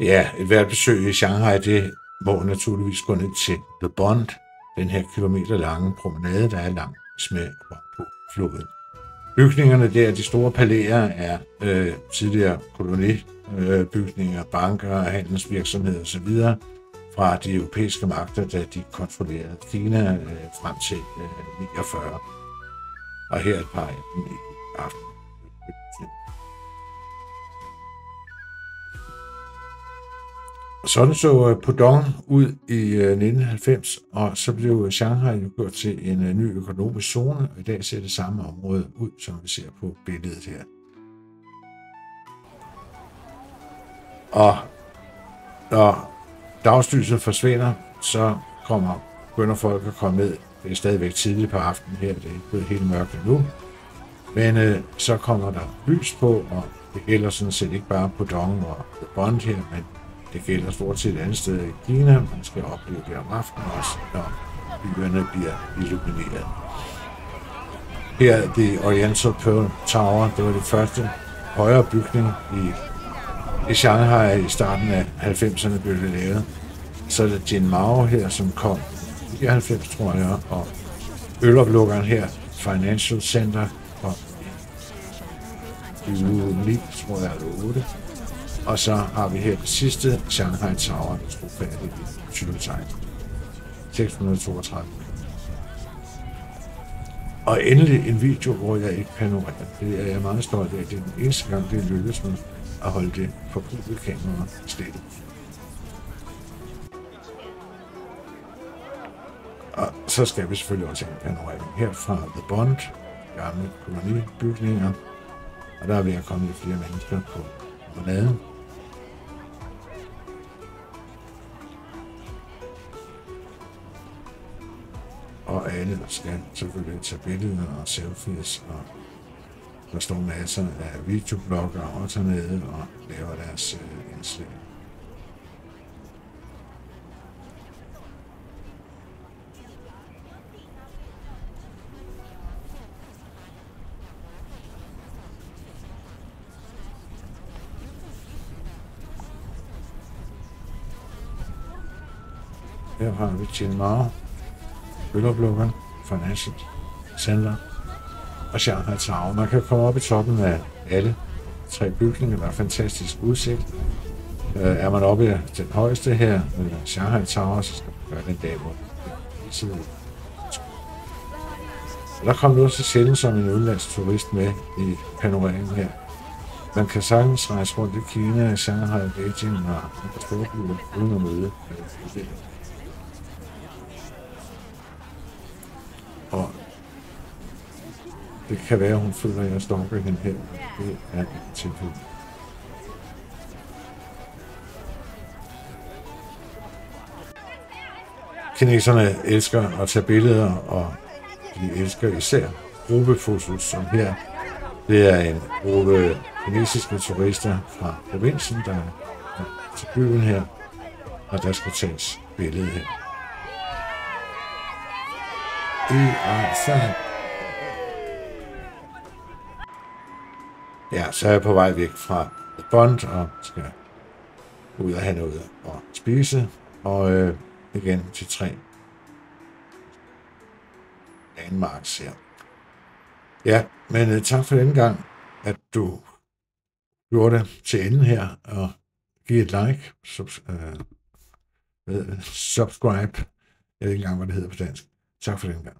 Ja, et hvert besøg i Shanghai, det må naturligvis gå ned til The Bund, den her kilometer lange promenade, der er langs med floden. Bygningerne der, de store palæer, er tidligere kolonibygninger, banker, handelsvirksomheder osv. fra de europæiske magter, da de kontrollerede Kina frem til 49. Og her et par af dem i aften. Sådan så Pudong ud i 1990, og så blev Shanghai jo gjort til en ny økonomisk zone, og i dag ser det samme område ud, som vi ser på billedet her. Og når dagslyset forsvinder, så begynder folk at komme ned. Det er stadigvæk tidligt på aftenen her, det er ikke blevet helt mørkt endnu. Men så kommer der lys på, og det gælder sådan set ikke bare Pudong og The Bund her, men det gælder stort set et andet sted i Kina. Man skal opleve det om aftenen også, når byerne bliver illumineret. Her er The Oriental Pearl Tower. Det var det første højere bygning i Shanghai i starten af 90'erne blev det lavet. Så er det Jin Mao her, som kom i 99, tror jeg, og øloplukkeren her, Financial Center, og i 2009, tror jeg, eller 8. Og så har vi her det sidste, Shanghai Tower, der stod færdigt i 2016. 632. Og endelig en video, hvor jeg ikke panorerer. Det er jeg meget stolt af. Det er den eneste gang, det lykkedes mig at holde det forbrugte kamera slettet. Og så skal vi selvfølgelig også have en panorering her fra The Bund, gamle kolonibygninger. Og der er ved at komme lidt flere mennesker på promenaden. Og alle skal selvfølgelig tage billeder og selfies, og der står masser af videobloggere også hernede og laver deres indslag. Her har vi Jin Mao, øloplukkeren, Financial Center og Shanghai Tower. Man kan komme op i toppen af alle tre bygninger. Der er fantastisk udsigt. Er man oppe i den højeste her, Shanghai Tower, så skal man gøre den dag, hvor det der kom noget så sjældent som en udenlandsk turist med i panoreringen her. Man kan sagtens rejse rundt i Kina, Shanghai, Beijing og andre store byer uden at møde det. Og det kan være, at hun føler, at jeg stalker hende her. Det er et tilfælde. Kineserne elsker at tage billeder, og de elsker især gruppefotos, som her. Det er en gruppe kinesiske turister fra provinsen, der er til byen her, og der skal tages billede her. Ja, så er jeg på vej væk fra The Bund og skal ud og have noget at spise, og igen til 3 landmarks her. Ja, men tak for denne gang, at du gjorde det til enden her, og giv et like, subscribe, jeg ved ikke engang, hvad det hedder på dansk. Tak for denne gang.